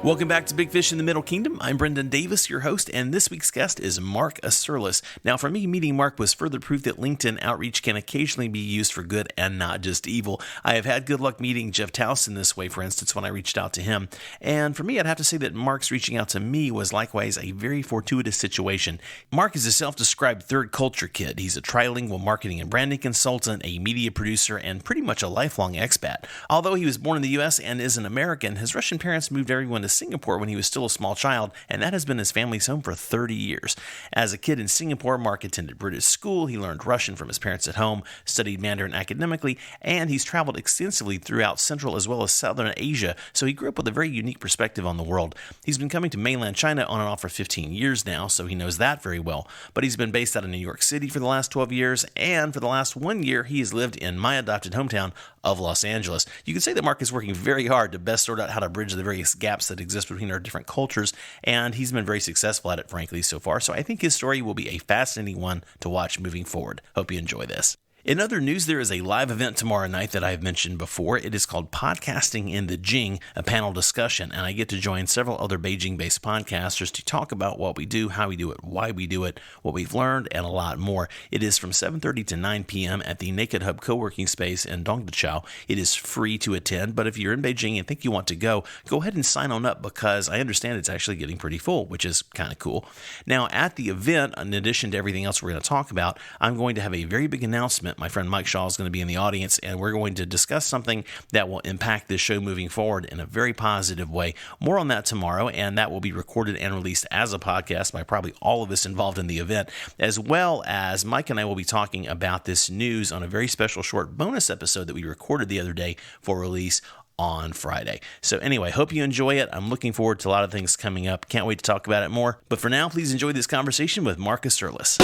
Welcome back to Big Fish in the Middle Kingdom. I'm Brendan Davis, your host, and this week's guest is Marc Iserlis. Now, for me, meeting Marc was further proof that LinkedIn outreach can occasionally be used for good and not just evil. I have had good luck meeting Jeff Towson this way, for instance, when I reached out to him. And for me, I'd have to say that Marc's reaching out to me was likewise a very fortuitous situation. Marc is a self-described third culture kid. He's a trilingual marketing and branding consultant, a media producer, and pretty much a lifelong expat. Although he was born in the U.S. and is an American, his Russian parents moved everyone to Singapore when he was still a small child, and that has been his family's home for 30 years. As a kid in Singapore, Marc attended British school, he learned Russian from his parents at home, studied Mandarin academically, and he's traveled extensively throughout Central as well as Southern Asia, so he grew up with a very unique perspective on the world. He's been coming to mainland China on and off for 15 years now, so he knows that very well, but he's been based out of New York City for the last 12 years, and for the last 1 year, he has lived in my adopted hometown of Los Angeles. You could say that Marc is working very hard to best sort out how to bridge the various gaps that exist between our different cultures, and he's been very successful at it, frankly, so far. So I think his story will be a fascinating one to watch moving forward. Hope you enjoy this. In other news, there is a live event tomorrow night that I've mentioned before. It is called Podcasting in the Jing, a panel discussion, and I get to join several other Beijing-based podcasters to talk about what we do, how we do it, why we do it, what we've learned, and a lot more. It is from 7:30 to 9 p.m. at the Naked Hub co-working space in Dongduchao. It is free to attend, but if you're in Beijing and think you want to go ahead and sign on up because I understand it's actually getting pretty full, which is kind of cool. Now, at the event, in addition to everything else we're going to talk about, I'm going to have a very big announcement. My friend Mike Shaw is going to be in the audience, and we're going to discuss something that will impact this show moving forward in a very positive way. More on that tomorrow, and that will be recorded and released as a podcast by probably all of us involved in the event, as well as Mike and I will be talking about this news on a very special short bonus episode that we recorded the other day for release on Friday. So anyway, hope you enjoy it. I'm looking forward to a lot of things coming up. Can't wait to talk about it more. But for now, please enjoy this conversation with Marc Iserlis.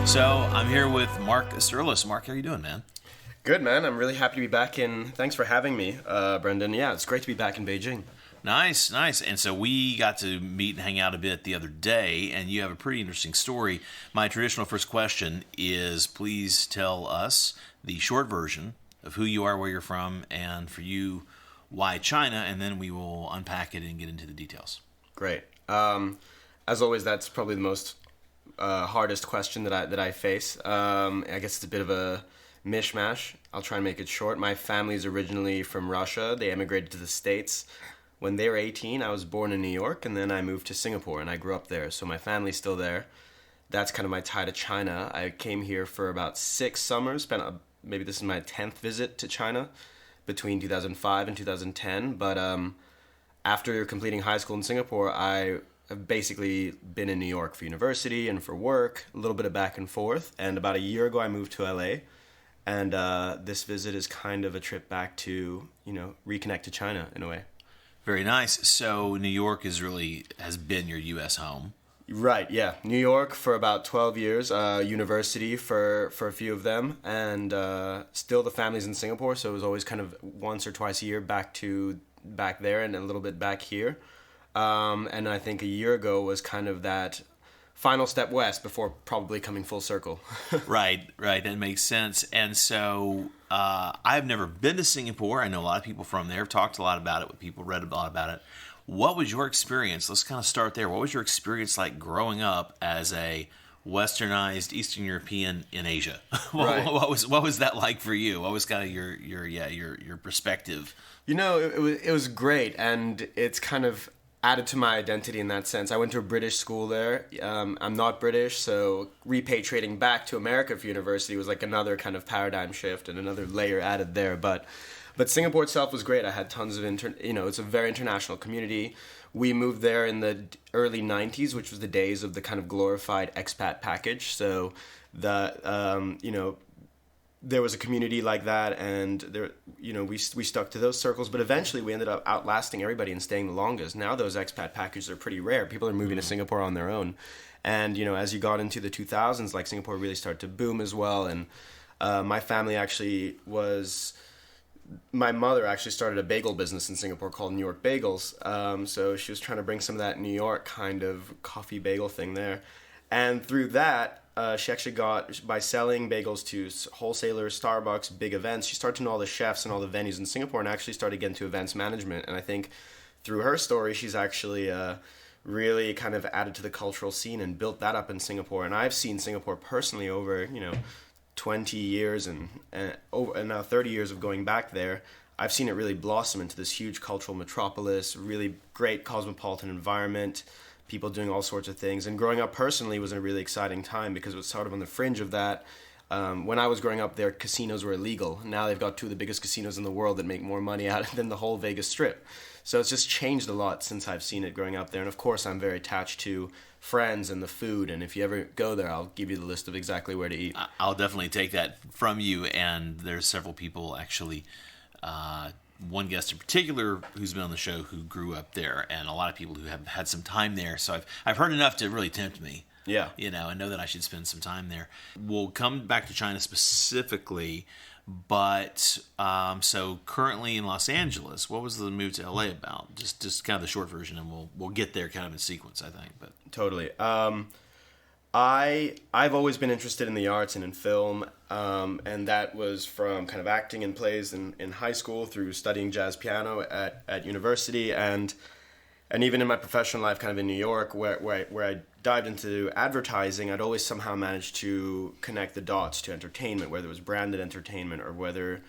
So I'm here with Marc Iserlis. Marc, how are you doing, man? Good, man. I'm really happy to be back in. Thanks for having me, Brendan. Yeah, it's great to be back in Beijing. Nice. And so we got to meet and hang out a bit the other day, and you have a pretty interesting story. My traditional first question is, please tell us the short version of who you are, where you're from, and for you, why China, and then we will unpack it and get into the details. Great. As always, that's probably the most hardest question that I face. I guess it's a bit of a mishmash. I'll try and make it short. My family's originally from Russia. They emigrated to the States when they were 18. I was born in New York, and then I moved to Singapore, and I grew up there. So my family's still there. That's kind of my tie to China. I came here for about 6 summers. Maybe this is my 10th visit to China between 2005 and 2010. But after completing high school in Singapore, I've basically been in New York for university and for work, a little bit of back and forth. And about a year ago, I moved to LA. And this visit is kind of a trip back to, reconnect to China in a way. Very nice. So New York has been your U.S. home. Right, yeah. New York for about 12 years, university for a few of them, and still the family's in Singapore, so it was always kind of once or twice a year back there and a little bit back here. And I think a year ago was kind of that final step west before probably coming full circle. Right. That makes sense. And so I've never been to Singapore. I know a lot of people from there. I've talked a lot about it with people, read a lot about it. What was your experience? Let's kind of start there. What was your experience like growing up as a westernized Eastern European in Asia? Right. What was that like for you? What was kind of your perspective? It was great, and it's kind of added to my identity in that sense. I went to a British school there. I'm not British, so repatriating back to America for university was like another kind of paradigm shift and another layer added there. But Singapore itself was great. I had tons of it's a very international community. We moved there in the early 90s, which was the days of the kind of glorified expat package. So there was a community like that, and there, we stuck to those circles. But eventually, we ended up outlasting everybody and staying the longest. Now those expat packages are pretty rare. People are moving to Singapore on their own, and as you got into the 2000s, like Singapore really started to boom as well. And my family actually my mother actually started a bagel business in Singapore called New York Bagels. So she was trying to bring some of that New York kind of coffee bagel thing there, and through that, she actually got, by selling bagels to wholesalers, Starbucks, big events, she started to know all the chefs and all the venues in Singapore and actually started getting to events management. And I think through her story, she's actually really kind of added to the cultural scene and built that up in Singapore. And I've seen Singapore personally over, 20 years and now 30 years of going back there. I've seen it really blossom into this huge cultural metropolis, really great cosmopolitan environment, people doing all sorts of things. And growing up personally was a really exciting time because it was sort of on the fringe of that. When I was growing up there, casinos were illegal. Now they've got two of the biggest casinos in the world that make more money out than the whole Vegas Strip. So it's just changed a lot since I've seen it growing up there. And of course, I'm very attached to friends and the food. And if you ever go there, I'll give you the list of exactly where to eat. I'll definitely take that from you. And there's several people actually, one guest in particular who's been on the show who grew up there, and a lot of people who have had some time there. So I've heard enough to really tempt me. Yeah. I know that I should spend some time there. We'll come back to China specifically, but so currently in Los Angeles, what was the move to LA about? Just kind of the short version, and we'll get there kind of in sequence, I think. But totally. I've always been interested in the arts and in film, and that was from kind of acting in plays in high school through studying jazz piano at university, and even in my professional life, kind of in New York, where I dived into advertising. I'd always somehow managed to connect the dots to entertainment, whether it was branded entertainment or whether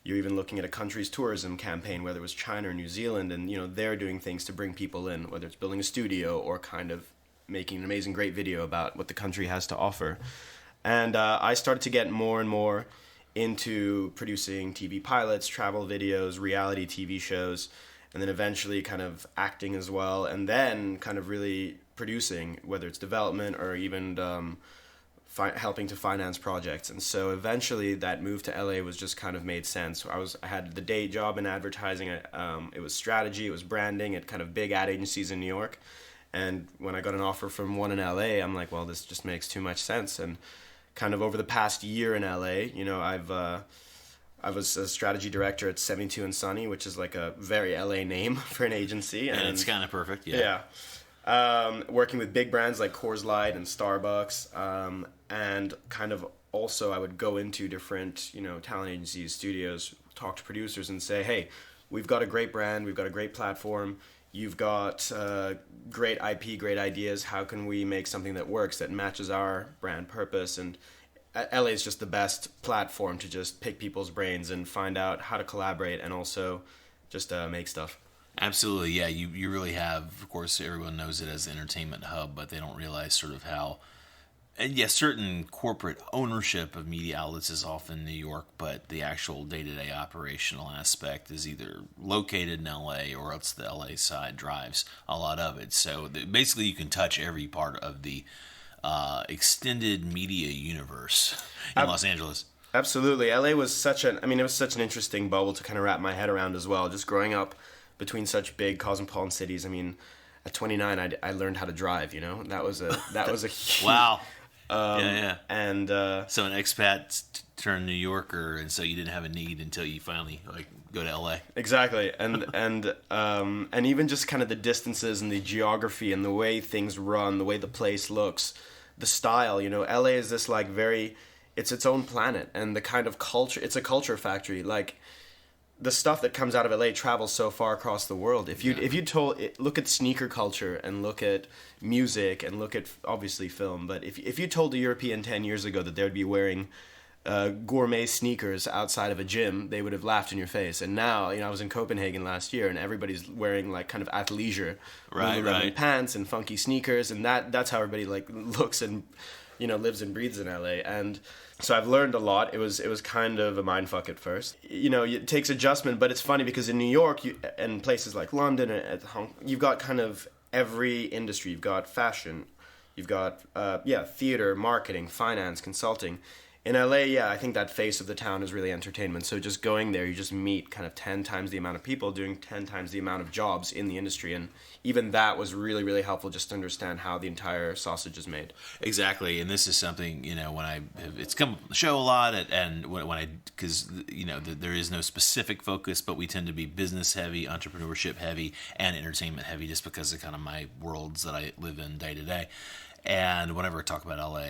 you're even looking at a country's tourism campaign, whether it was China or New Zealand, and they're doing things to bring people in, whether it's building a studio or kind of making an amazing, great video about what the country has to offer. And I started to get more and more into producing TV pilots, travel videos, reality TV shows, and then eventually kind of acting as well, and then kind of really producing, whether it's development or even helping to finance projects. And so eventually that move to LA was just kind of made sense. I had the day job in advertising. It was strategy, it was branding at kind of big ad agencies in New York. And when I got an offer from one in LA, I'm like, well, this just makes too much sense. And kind of over the past year in LA, I was a strategy director at 72 and Sunny, which is like a very LA name for an agency. And it's kind of perfect, yeah. Working with big brands like Coors Light and Starbucks. And kind of also I would go into different, talent agencies, studios, talk to producers and say, hey, we've got a great brand, we've got a great platform, you've got great IP, great ideas. How can we make something that works, that matches our brand purpose? And LA is just the best platform to just pick people's brains and find out how to collaborate and also just make stuff. Absolutely, yeah. You really have, of course, everyone knows it as the entertainment hub, but they don't realize sort of how, and yes, certain corporate ownership of media outlets is often New York, but the actual day-to-day operational aspect is either located in LA or else the LA side drives a lot of it. So basically you can touch every part of the extended media universe in Los Angeles. Absolutely. LA was it was such an interesting bubble to kind of wrap my head around as well. Just growing up between such big cosmopolitan cities. I mean, at 29, I learned how to drive, That was a huge... Wow. Yeah. And so an expat turned New Yorker, and so you didn't have a need until you finally go to LA. Exactly, and even just kind of the distances and the geography and the way things run, the way the place looks, the style. LA is this it's its own planet, and the kind of culture. It's a culture factory. The stuff that comes out of LA travels so far across the world. If you look at sneaker culture and look at music and look at obviously film, but if you told a European 10 years ago that they would be wearing gourmet sneakers outside of a gym, they would have laughed in your face. And now, I was in Copenhagen last year, and everybody's wearing kind of athleisure, right, pants and funky sneakers, and that's how everybody looks and lives and breathes in LA. And so I've learned a lot. It was kind of a mindfuck at first. It takes adjustment, but it's funny because in New York and places like London and Hong Kong, you've got kind of every industry. You've got fashion, you've got theater, marketing, finance, consulting. In LA, I think that face of the town is really entertainment. So just going there, you just meet kind of 10 times the amount of people doing 10 times the amount of jobs in the industry. And even that was really, really helpful just to understand how the entire sausage is made. Exactly. And this is something, it's come up on the show a lot, because there is no specific focus, but we tend to be business heavy, entrepreneurship heavy, and entertainment heavy just because of kind of my worlds that I live in day to day. And whenever I talk about LA,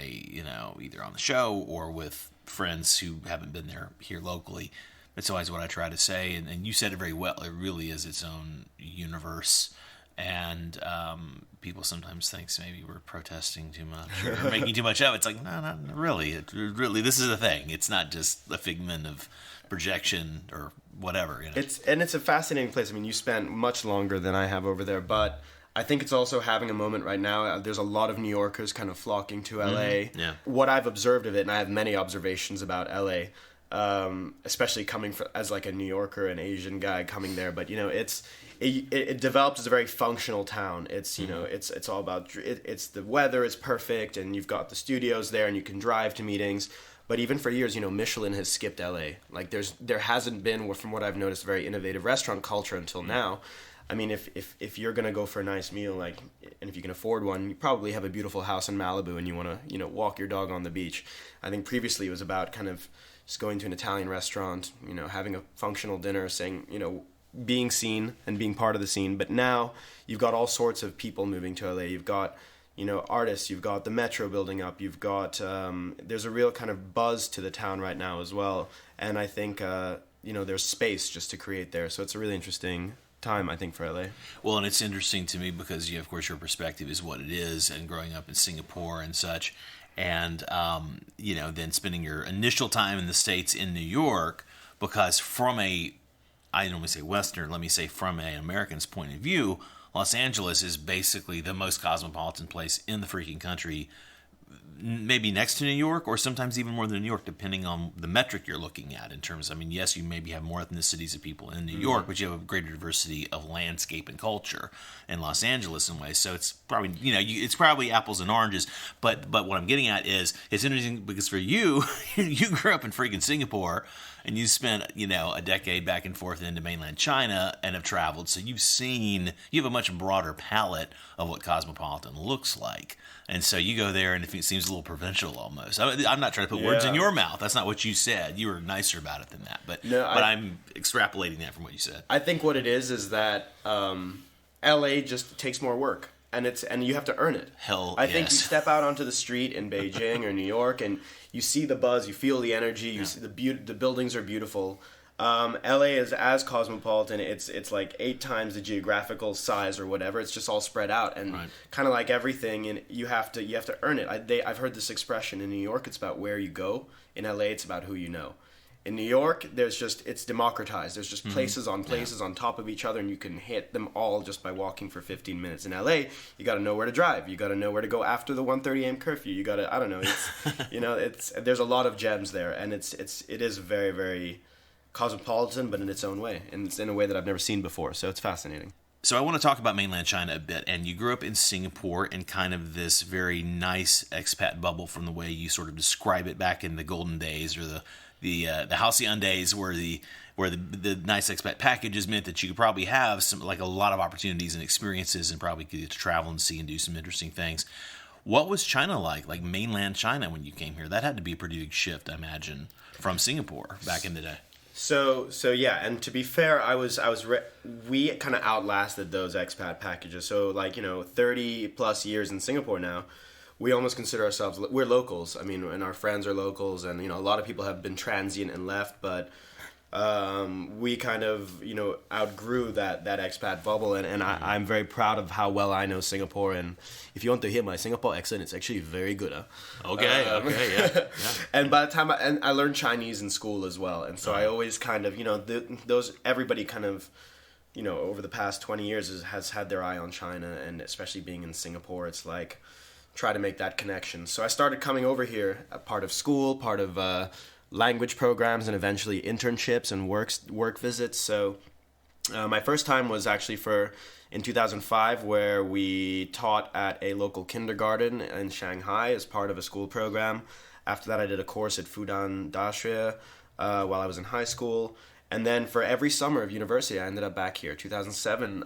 either on the show or with friends who haven't been there here locally, it's always what I try to say. And you said it very well. It really is its own universe. And people sometimes think maybe we're protesting too much or making too much of it. It's like, no, not really. Really, this is a thing. It's not just a figment of projection or whatever. It's a fascinating place. I mean, you spent much longer than I have over there, but I think it's also having a moment right now. There's a lot of New Yorkers kind of flocking to LA. Mm-hmm. Yeah. What I've observed of it, and I have many observations about LA, especially coming as like a New Yorker, an Asian guy coming there. But it develops as a very functional town. It's it's all about it's the weather is perfect, and you've got the studios there, and you can drive to meetings. But even for years, Michelin has skipped LA. Like there hasn't been, from what I've noticed, very innovative restaurant culture until now. I mean, if you're gonna go for a nice meal, and if you can afford one, you probably have a beautiful house in Malibu, and you want to walk your dog on the beach. I think previously it was about kind of just going to an Italian restaurant, having a functional dinner, saying being seen and being part of the scene. But now you've got all sorts of people moving to LA. You've got artists. You've got the metro building up. You've got there's a real kind of buzz to the town right now as well. And I think there's space just to create there. So it's a really interesting time, I think, for LA. Well, and it's interesting to me because, of course, your perspective is what it is, and growing up in Singapore and such, and then spending your initial time in the States in New York, because from I don't want to say Western, let me say from an American's point of view, Los Angeles is basically the most cosmopolitan place in the freaking country, maybe next to New York, or sometimes even more than New York, depending on the metric you're looking at in terms, yes, you maybe have more ethnicities of people in New York, but you have a greater diversity of landscape and culture in Los Angeles in ways. So it's probably, it's probably apples and oranges. But what I'm getting at is, it's interesting because for you, you grew up in freaking Singapore, and you spent, a decade back and forth into mainland China and have traveled. So you have a much broader palette of what cosmopolitan looks like. And so you go there, and it seems a little provincial almost. I'm not trying to put words in your mouth. That's not what you said. You were nicer about it than that. But I'm extrapolating that from what you said. I think what it is that LA just takes more work, and you have to earn it. I think you step out onto the street in Beijing or New York, and you see the buzz, you feel the energy, you see the buildings are beautiful. LA is as cosmopolitan. It's like 8 times the geographical size or whatever. It's just all spread out, and kind of like everything. And you have to earn it. I've heard this expression in New York. It's about where you go. In LA, it's about who you know. In New York, it's democratized. There's just places on places on top of each other, and you can hit them all just by walking for 15 minutes. In LA, you got to know where to drive. You got to know where to go after the 1:30 a.m. curfew. You got to, I don't know. It's there's a lot of gems there, and it is very, very cosmopolitan, but in its own way, and it's in a way that I've never seen before. So it's fascinating. So I want to talk about mainland China a bit. And you grew up in Singapore in kind of this very nice expat bubble, from the way you sort of describe it back in the golden days, or the halcyon days, where the nice expat packages meant that you could probably have a lot of opportunities and experiences, and probably get to travel and see and do some interesting things. What was China like mainland China, when you came here? That had to be a pretty big shift, I imagine, from Singapore back in the day. So yeah, and to be fair, we kind of outlasted those expat packages. So 30 plus years in Singapore now, we almost consider ourselves, we're locals. I mean, and our friends are locals, and a lot of people have been transient and left, but we kind of outgrew that expat bubble, and I'm very proud of how well I know Singapore. And if you want to hear my Singapore accent, it's actually very good. Okay, yeah. And by the time I learned Chinese in school as well, and so I always kind of everybody kind of over the past 20 years has had their eye on China, and especially being in Singapore, it's like try to make that connection. So I started coming over here, a part of school, part of language programs, and eventually internships and work visits. So my first time was actually in 2005, where we taught at a local kindergarten in Shanghai as part of a school program. After that, I did a course at Fudan Dashria while I was in high school. And then for every summer of university, I ended up back here. 2007,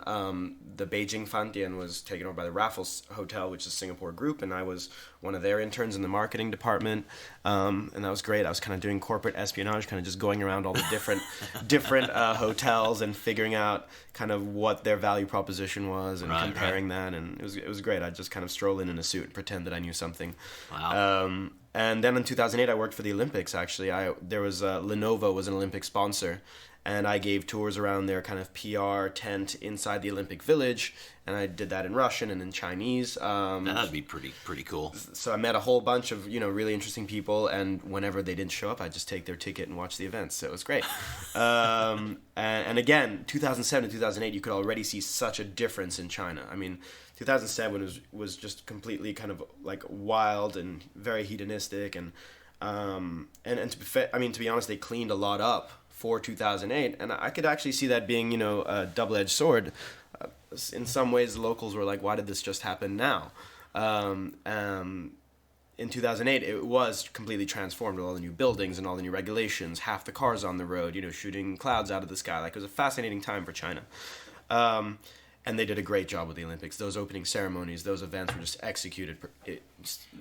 the Beijing Fantian was taken over by the Raffles Hotel, which is a Singapore group, and I was one of their interns in the marketing department, and that was great. I was kind of doing corporate espionage, kind of just going around all the different hotels and figuring out kind of what their value proposition was and comparing that, and it was great. I'd just kind of stroll in a suit and pretend that I knew something. Wow. And then in 2008, I worked for the Olympics, actually. There was Lenovo was an Olympic sponsor, and I gave tours around their kind of PR tent inside the Olympic Village, and I did that in Russian and in Chinese. That'd be pretty cool. So I met a whole bunch of, really interesting people, and whenever they didn't show up, I'd just take their ticket and watch the events. So it was great. And again, 2007 to 2008, you could already see such a difference in China. I mean, 2007 was just completely kind of like wild and very hedonistic, and to be honest, they cleaned a lot up for 2008, and I could actually see that being a double-edged sword. In some ways, the locals were like, "Why did this just happen now?" In 2008, it was completely transformed with all the new buildings and all the new regulations, half the cars on the road, shooting clouds out of the sky. Like, it was a fascinating time for China. And they did a great job with the Olympics. Those opening ceremonies, those events were just executed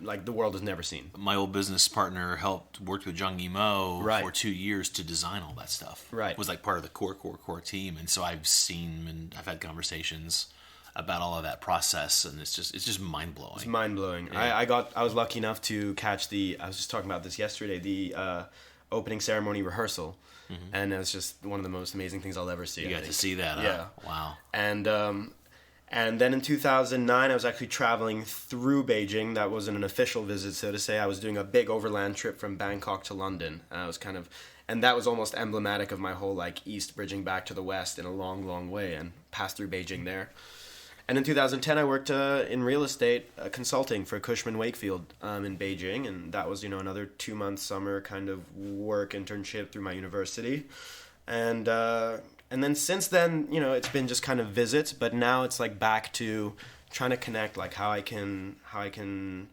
like the world has never seen. My old business partner worked with Zhang Yimou for 2 years to design all that stuff. Right. It was like part of the core team. And so I've seen and I've had conversations about all of that process, and it's just mind-blowing. It's mind-blowing. Yeah. I was lucky enough to catch I was just talking about this yesterday, the opening ceremony rehearsal. Mm-hmm. And it's just one of the most amazing things I'll ever see. You got to see that, yeah. Wow. And then in 2009, I was actually traveling through Beijing. That wasn't an official visit, so to say. I was doing a big overland trip from Bangkok to London. And that was almost emblematic of my whole East bridging back to the West in a long, long way, and passed through Beijing there. And in 2010, I worked in real estate consulting for Cushman Wakefield in Beijing, and that was another 2-month summer kind of work internship through my university, and then since then it's been just kind of visits, but now it's back to trying to connect how I can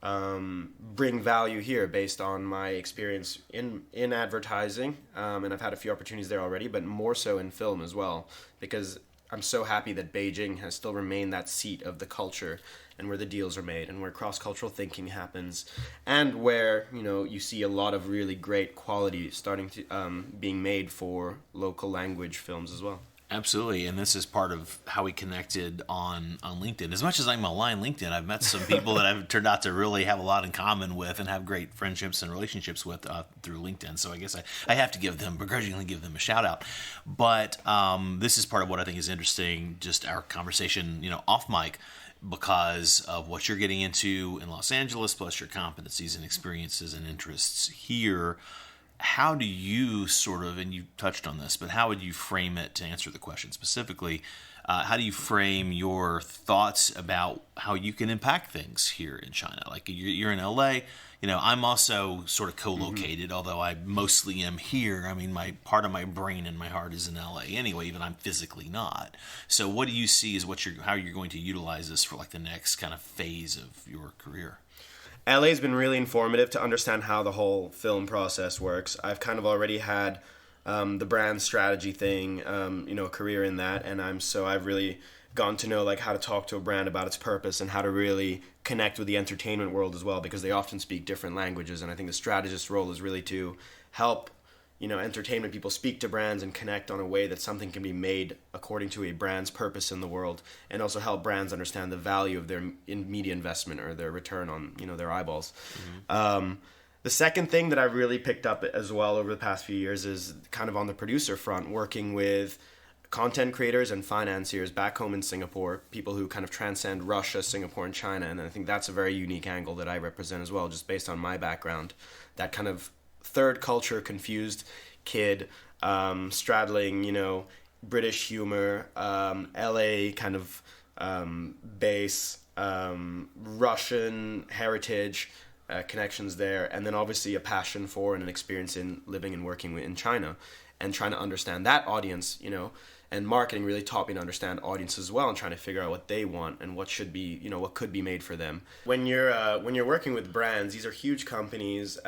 bring value here based on my experience in advertising, and I've had a few opportunities there already, but more so in film as well, because I'm so happy that Beijing has still remained that seat of the culture and where the deals are made and where cross-cultural thinking happens, and where you see a lot of really great quality starting to being made for local language films as well. Absolutely, and this is part of how we connected on LinkedIn. As much as I'm aligned LinkedIn, I've met some people that I've turned out to really have a lot in common with and have great friendships and relationships with through LinkedIn. So I guess I have to begrudgingly give them a shout out. But this is part of what I think is interesting, just our conversation, off mic, because of what you're getting into in Los Angeles, plus your competencies and experiences and interests here. How do you and you touched on this, but how would you frame it to answer the question specifically? How do you frame your thoughts about how you can impact things here in China? Like you're in LA, I'm also sort of co-located, although I mostly am here. I mean, part of my brain and my heart is in LA anyway, even I'm physically not. So what do you see as how you're going to utilize this for the next kind of phase of your career? LA's been really informative to understand how the whole film process works. I've kind of already had the brand strategy thing, a career in that, and I've really gotten to know how to talk to a brand about its purpose and how to really connect with the entertainment world as well, because they often speak different languages, and I think the strategist's role is really to help entertainment people speak to brands and connect on a way that something can be made according to a brand's purpose in the world, and also help brands understand the value of their media investment or their return on their eyeballs. Mm-hmm. The second thing that I've really picked up as well over the past few years is kind of on the producer front, working with content creators and financiers back home in Singapore, people who kind of transcend Russia, Singapore, and China, and I think that's a very unique angle that I represent as well, just based on my background, that kind of third culture confused kid, straddling British humor, LA kind of base, Russian heritage, connections there, and then obviously a passion for and an experience in living and working in China, and trying to understand that audience, and marketing really taught me to understand audiences as well, and trying to figure out what they want and what should be, what could be made for them. When you're working with brands, these are huge companies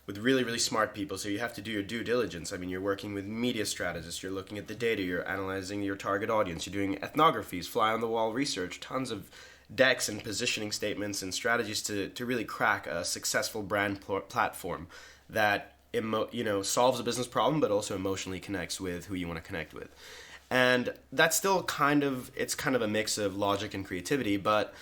with really, really smart people. So you have to do your due diligence. I mean, you're working with media strategists. You're looking at the data. You're analyzing your target audience. You're doing ethnographies, fly-on-the-wall research, tons of decks and positioning statements and strategies to really crack a successful brand platform that solves a business problem, but also emotionally connects with who you want to connect with. And that's still kind of a mix of logic and creativity, but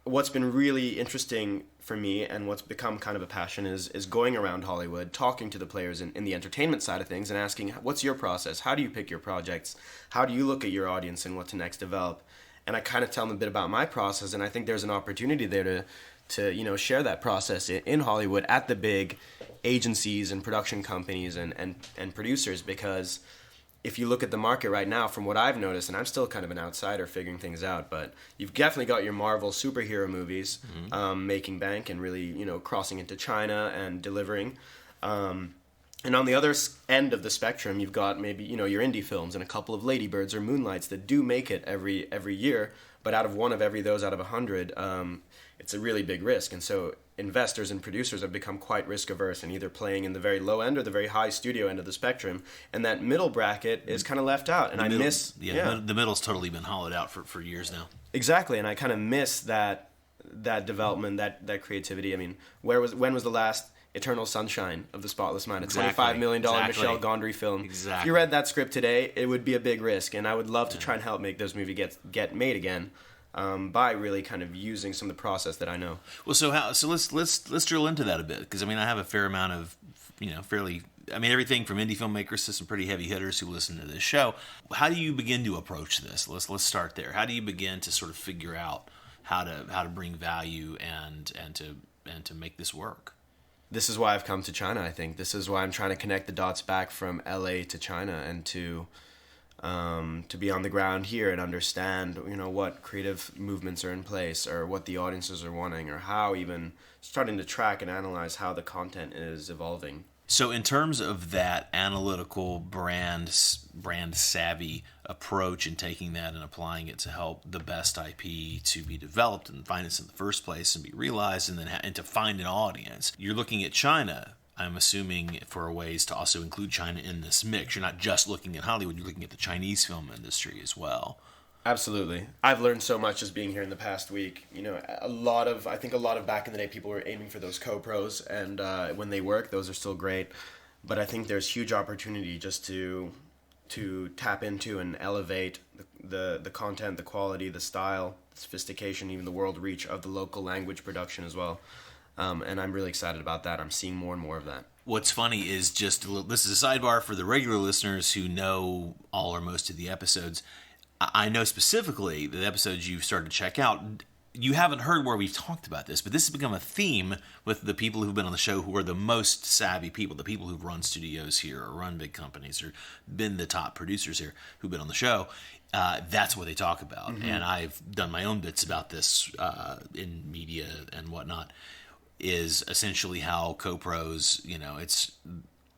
what's been really interesting for me and what's become kind of a passion is going around Hollywood, talking to the players in the entertainment side of things and asking, what's your process? How do you pick your projects? How do you look at your audience and what to next develop? And I kind of tell them a bit about my process, and I think there's an opportunity there to share that process in Hollywood at the big agencies and production companies and producers, because if you look at the market right now, from what I've noticed, and I'm still kind of an outsider figuring things out, but you've definitely got your Marvel superhero movies making bank and really, crossing into China and delivering. And on the other end of the spectrum, you've got maybe, your indie films and a couple of Ladybirds or Moonlights that do make it every year, but out of one of those out of 100, it's a really big risk. And so investors and producers have become quite risk averse and either playing in the very low end or the very high studio end of the spectrum, and that middle bracket is kind of left out. And the middle's totally been hollowed out for years now. Exactly, and I kind of miss that development, that creativity. I mean, when was the last Eternal Sunshine of the Spotless Mind, a $25 million Michel Gondry film? Exactly. If you read that script today, it would be a big risk, and I would love to try and help make those movies get made again. By really kind of using some of the process that I know. Well, so let's drill into that a bit, because I mean I have a fair amount of everything from indie filmmakers to some pretty heavy hitters who listen to this show. How do you begin to approach this? Let's start there. How do you begin to sort of figure out how to bring value and to make this work? This is why I've come to China. I think this is why I'm trying to connect the dots back from LA to China and to be on the ground here and understand, what creative movements are in place or what the audiences are wanting or how even starting to track and analyze how the content is evolving. So in terms of that analytical brand savvy approach and taking that and applying it to help the best IP to be developed and financed in the first place and be realized and to find an audience, you're looking at China, I'm assuming, for ways to also include China in this mix. You're not just looking at Hollywood, you're looking at the Chinese film industry as well. Absolutely. I've learned so much just being here in the past week. I think a lot of back in the day people were aiming for those co-pros, and when they work, those are still great. But I think there's huge opportunity just to tap into and elevate the content, the quality, the style, the sophistication, even the world reach of the local language production as well. And I'm really excited about that. I'm seeing more and more of that. What's funny is this is a sidebar for the regular listeners who know all or most of the episodes. I know specifically the episodes you've started to check out, you haven't heard where we've talked about this, but this has become a theme with the people who've been on the show who are the most savvy people, the people who've run studios here or run big companies or been the top producers here who've been on the show. That's what they talk about. Mm-hmm. And I've done my own bits about this in media and whatnot, is essentially how co-pros,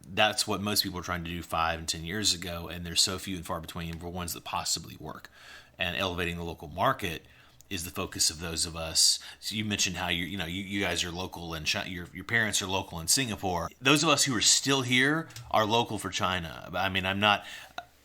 that's what most people were trying to do 5 and 10 years ago, and there's so few and far between for ones that possibly work. And elevating the local market is the focus of those of us. So you mentioned how you guys are local and your parents are local in Singapore. Those of us who are still here are local for China. I mean, I'm not,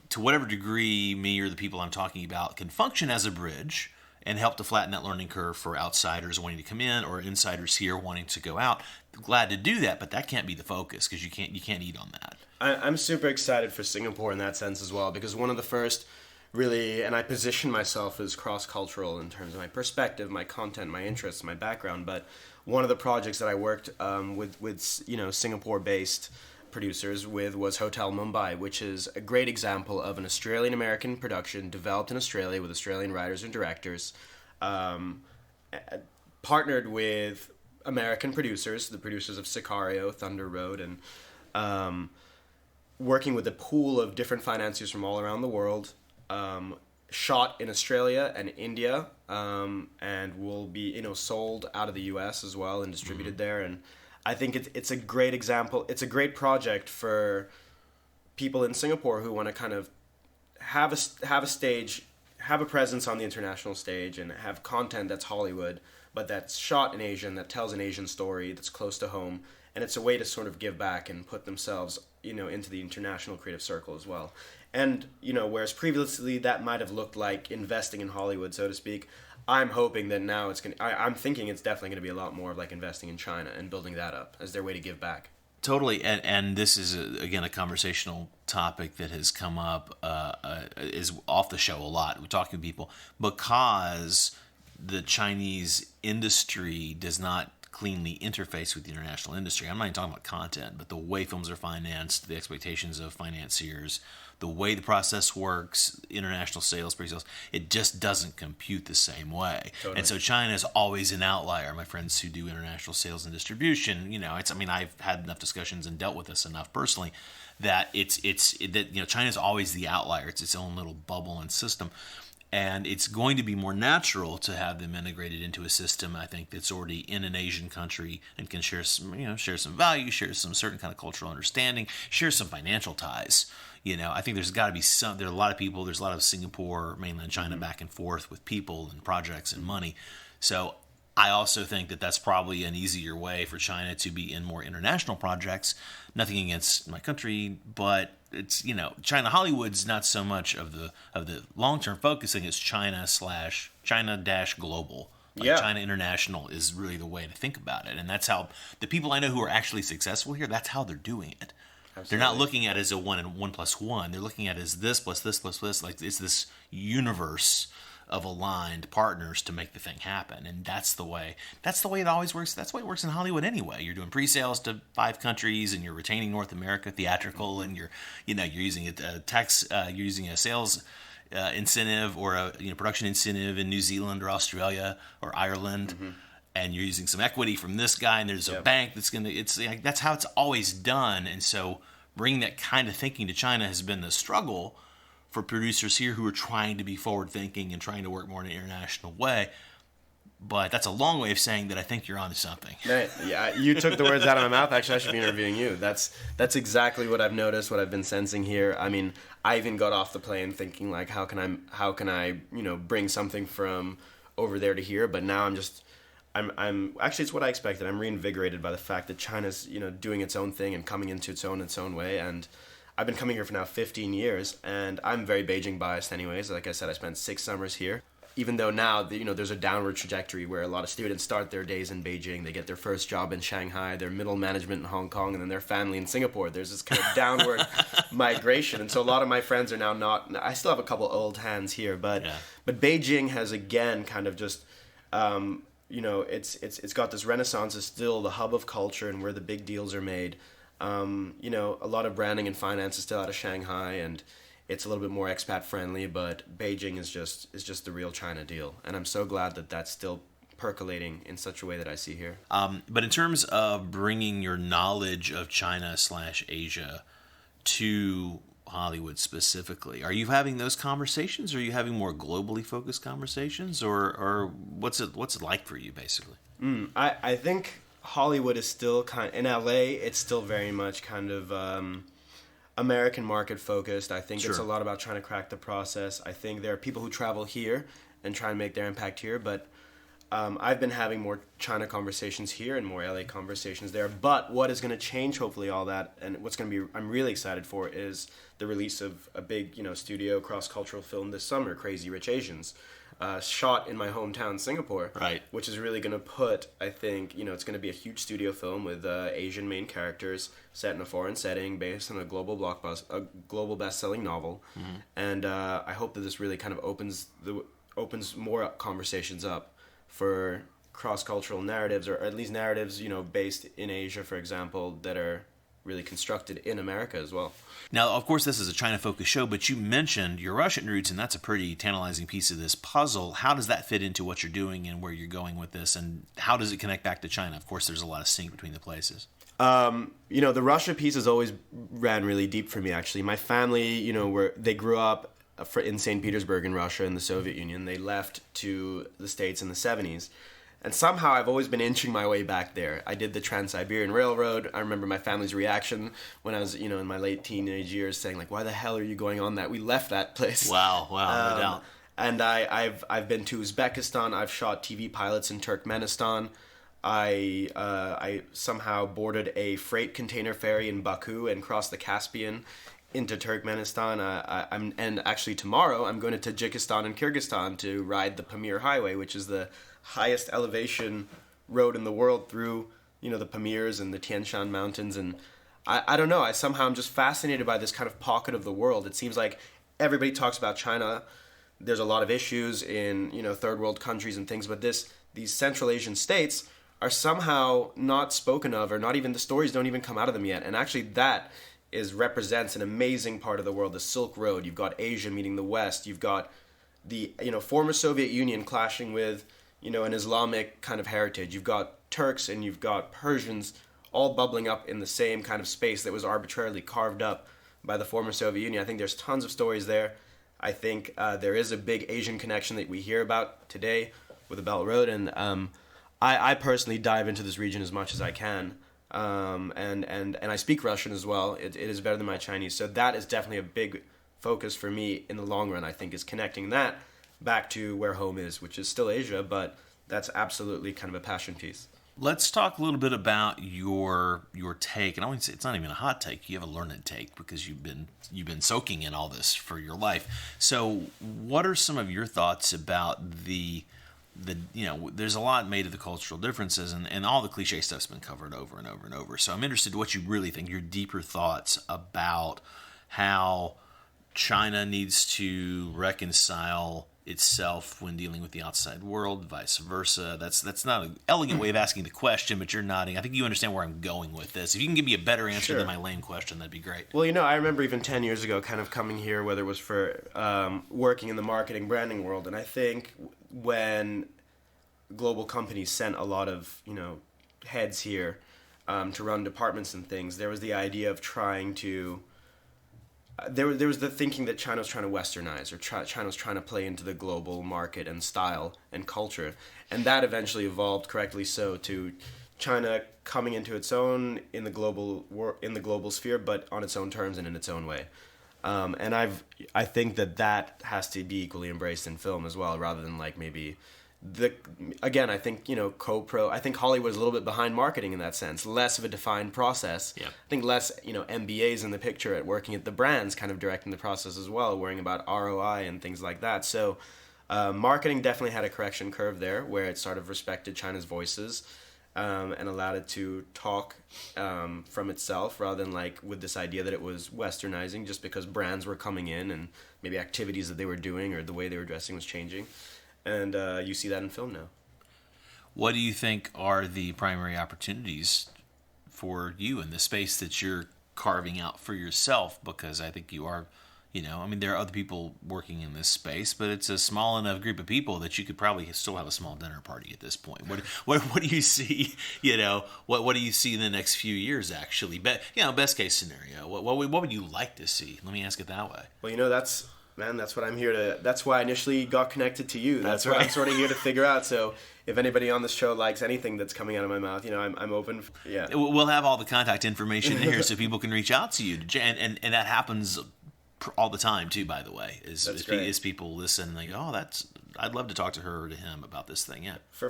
to whatever degree me or the people I'm talking about can function as a bridge and help to flatten that learning curve for outsiders wanting to come in or insiders here wanting to go out. Glad to do that, but that can't be the focus because you can't eat on that. I'm super excited for Singapore in that sense as well, because one of the first really, and I position myself as cross-cultural in terms of my perspective, my content, my interests, my background, but one of the projects that I worked with Singapore-based producers with was Hotel Mumbai, which is a great example of an Australian-American production developed in Australia with Australian writers and directors, partnered with American producers, the producers of Sicario, Thunder Road, and working with a pool of different financiers from all around the world, shot in Australia and India, and will be sold out of the US as well and distributed there. And I think it's a great example. It's a great project for people in Singapore who want to kind of have a stage, have a presence on the international stage, and have content that's Hollywood, but that's shot in Asia and that tells an Asian story that's close to home. And it's a way to sort of give back and put themselves, into the international creative circle as well. And, whereas previously that might have looked like investing in Hollywood, so to speak, I'm hoping that now I'm thinking it's definitely going to be a lot more of like investing in China and building that up as their way to give back. Totally, and this is again a conversational topic that has come up is off the show a lot. We're talking to people because the Chinese industry does not cleanly interface with the international industry. I'm not even talking about content, but the way films are financed, the expectations of financiers, the way the process works, international sales, pre-sales, it just doesn't compute the same way. Totally. And so China is always an outlier. My friends who do international sales and distribution, I've had enough discussions and dealt with this enough personally that China's always the outlier. It's its own little bubble and system. And it's going to be more natural to have them integrated into a system, I think, that's already in an Asian country and can share some value, share some certain kind of cultural understanding, share some financial ties. I think there's got to be there are a lot of people, there's a lot of Singapore, mainland China back and forth with people and projects and money. So I also think that that's probably an easier way for China to be in more international projects. Nothing against my country, but it's China Hollywood's not so much of the long-term focusing. It's China/global. China International is really the way to think about it, and that's how the people I know who are actually successful here. That's how they're doing it. Absolutely. They're not looking at it as a 1 and 1 plus 1. They're looking at it as this plus this plus this. Like it's this universe of aligned partners to make the thing happen, and that's the way it always works. That's the way it works in Hollywood anyway. You're doing pre-sales to 5 countries, and you're retaining North America theatrical, and you're using a tax, you're using a sales incentive or a production incentive in New Zealand or Australia or Ireland, and you're using some equity from this guy, and there's a bank that's that's how it's always done. And so bringing that kind of thinking to China has been the struggle for producers here who are trying to be forward-thinking and trying to work more in an international way. But that's a long way of saying that I think you're onto something. Yeah, you took the words out of my mouth. Actually, I should be interviewing you. That's exactly what I've noticed, what I've been sensing here. I mean, I even got off the plane thinking like, how can I bring something from over there to here? But now I'm actually, it's what I expected. I'm reinvigorated by the fact that China's doing its own thing and coming into its own way. And I've been coming here for now 15 years, and I'm very Beijing biased anyways. Like I said, I spent 6 summers here. Even though now, there's a downward trajectory where a lot of students start their days in Beijing. They get their first job in Shanghai, their middle management in Hong Kong, and then their family in Singapore. There's this kind of downward migration. And so a lot of my friends are now not... I still have a couple old hands here, but Beijing has again kind of just... it's got this renaissance. It's still the hub of culture and where the big deals are made. A lot of branding and finance is still out of Shanghai, and it's a little bit more expat friendly, but Beijing is just the real China deal. And I'm so glad that that's still percolating in such a way that I see here. But in terms of bringing your knowledge of China/Asia to Hollywood specifically, are you having those conversations? Or are you having more globally focused conversations, or what's it like for you basically? I think Hollywood is still in LA. It's still very much kind of American market focused. I think It's a lot about trying to crack the process. I think there are people who travel here and try and make their impact here, but I've been having more China conversations here and more LA conversations there. But what is going to change, hopefully, all that, and what's going to be, I'm really excited for, is the release of a big, studio cross-cultural film this summer, Crazy Rich Asians, shot in my hometown, Singapore. Right. Which is really going to put, I think, it's going to be a huge studio film with Asian main characters set in a foreign setting based on a global best-selling novel. Mm-hmm. And I hope that this really kind of opens more conversations up for cross-cultural narratives, or at least narratives, based in Asia, for example, that are really constructed in America as well. Now, of course, this is a China-focused show, but you mentioned your Russian roots, and that's a pretty tantalizing piece of this puzzle. How does that fit into what you're doing and where you're going with this, and how does it connect back to China? Of course, there's a lot of sync between the places. The Russia piece has always ran really deep for me, actually. My family, they grew up in St. Petersburg in Russia in the Soviet Union. They left to the States in the 70s. And somehow I've always been inching my way back there. I did the Trans-Siberian Railroad. I remember my family's reaction when I was, in my late teenage years saying, like, why the hell are you going on that? We left that place. Wow, no doubt. And I've been to Uzbekistan. I've shot TV pilots in Turkmenistan. I somehow boarded a freight container ferry in Baku and crossed the Caspian into Turkmenistan. And actually tomorrow I'm going to Tajikistan and Kyrgyzstan to ride the Pamir Highway, which is the highest elevation road in the world through, the Pamirs and the Tian Shan Mountains. And I don't know, I'm just fascinated by this kind of pocket of the world. It seems like everybody talks about China. There's a lot of issues in, third world countries and things, but these Central Asian states are somehow not spoken of, or not even, the stories don't even come out of them yet. And actually that represents an amazing part of the world, the Silk Road. You've got Asia meeting the West. You've got the former Soviet Union clashing with an Islamic kind of heritage. You've got Turks and you've got Persians all bubbling up in the same kind of space that was arbitrarily carved up by the former Soviet Union. I think there's tons of stories there. I think there is a big Asian connection that we hear about today with the Belt Road, and I personally dive into this region as much as I can. And I speak Russian as well. It is better than my Chinese. So that is definitely a big focus for me in the long run, I think, is connecting that back to where home is, which is still Asia, but that's absolutely kind of a passion piece. Let's talk a little bit about your take, and I wouldn't say it's not even a hot take. You have a learned take because you've been soaking in all this for your life. So, what are some of your thoughts about the there's a lot made of the cultural differences, and all the cliche stuff's been covered over and over and over. So I'm interested in what you really think, your deeper thoughts about how China needs to reconcile itself when dealing with the outside world, vice versa. That's not an elegant way of asking the question, but you're nodding. I think you understand where I'm going with this. If you can give me a better answer Sure. than my lame question, that'd be great. Well, I remember even 10 years ago kind of coming here, whether it was for working in the marketing branding world, and I think when global companies sent a lot of, heads here to run departments and things, there was the idea of trying to there was the thinking that China was trying to westernize, or China was trying to play into the global market and style and culture, and that eventually evolved, correctly so, to China coming into its own in the global sphere, but on its own terms and in its own way. And I think that has to be equally embraced in film as well, rather than like maybe I think I think Hollywood is a little bit behind marketing in that sense, less of a defined process. Yeah. I think less MBAs in the picture at working at the brands, kind of directing the process as well, worrying about ROI and things like that. So marketing definitely had a correction curve there, where it sort of respected China's voices and allowed it to talk from itself, rather than like with this idea that it was westernizing just because brands were coming in and maybe activities that they were doing or the way they were dressing was changing. And you see that in film now. What do you think are the primary opportunities for you in the space that you're carving out for yourself? Because I think you are, there are other people working in this space, but it's a small enough group of people that you could probably still have a small dinner party at this point. What do you see? What do you see in the next few years? Actually, best case scenario. What would you like to see? Let me ask it that way. Well, that's what I'm here to. That's why I initially got connected to you. That's right. what I'm sort of here to figure out. So if anybody on this show likes anything that's coming out of my mouth, I'm open. Yeah, we'll have all the contact information here so people can reach out to you. And that happens all the time too. By the way, as people listen, and they go, I'd love to talk to her or to him about this thing. Yeah. For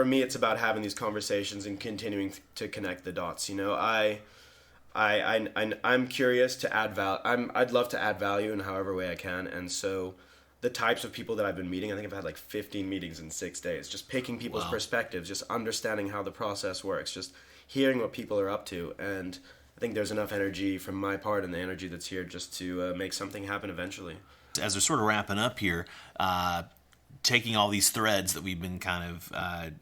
me, it's about having these conversations and continuing to connect the dots. I'm curious to add value. I'd love to add value in however way I can, and so the types of people that I've been meeting, I think I've had like 15 meetings in 6 days, just picking people's perspectives, just understanding how the process works, just hearing what people are up to, and I think there's enough energy from my part and the energy that's here just to make something happen eventually. As we're sort of wrapping up here, taking all these threads that we've been kind of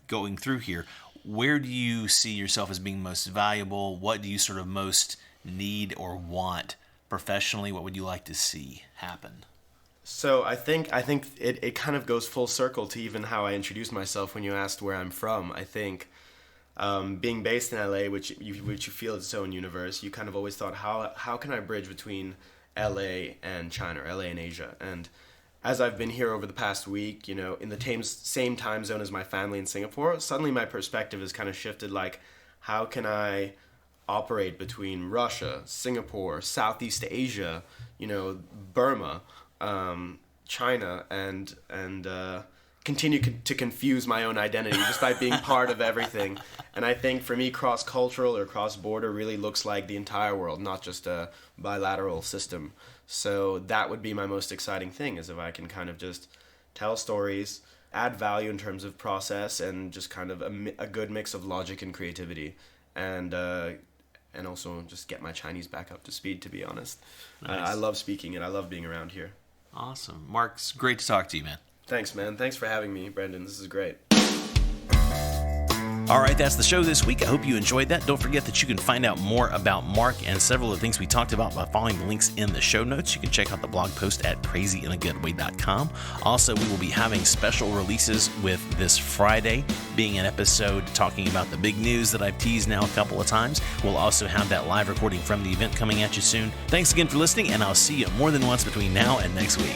going through here, where do you see yourself as being most valuable? What do you sort of most need or want professionally? What would you like to see happen? So I think it kind of goes full circle to even how I introduced myself when you asked where I'm from. I think being based in LA, which you feel is its own universe, you kind of always thought, how can I bridge between LA and China, or LA and Asia? And as I've been here over the past week, in the same time zone as my family in Singapore, suddenly my perspective has kind of shifted, like, how can I operate between Russia, Singapore, Southeast Asia, Burma, China and continue to confuse my own identity just by being part of everything. And I think for me, cross-cultural or cross-border really looks like the entire world, not just a bilateral system. So that would be my most exciting thing, is if I can kind of just tell stories, add value in terms of process, and just kind of a good mix of logic and creativity. And also just get my Chinese back up to speed, to be honest. Nice. I love speaking and I love being around here. Awesome. Marcs, great to talk to you, man. Thanks, man. Thanks for having me, Brendan. This is great. All right, that's the show this week. I hope you enjoyed that. Don't forget that you can find out more about Marc and several of the things we talked about by following the links in the show notes. You can check out the blog post at crazyinagoodway.com. Also, we will be having special releases with this Friday being an episode talking about the big news that I've teased now a couple of times. We'll also have that live recording from the event coming at you soon. Thanks again for listening, and I'll see you more than once between now and next week.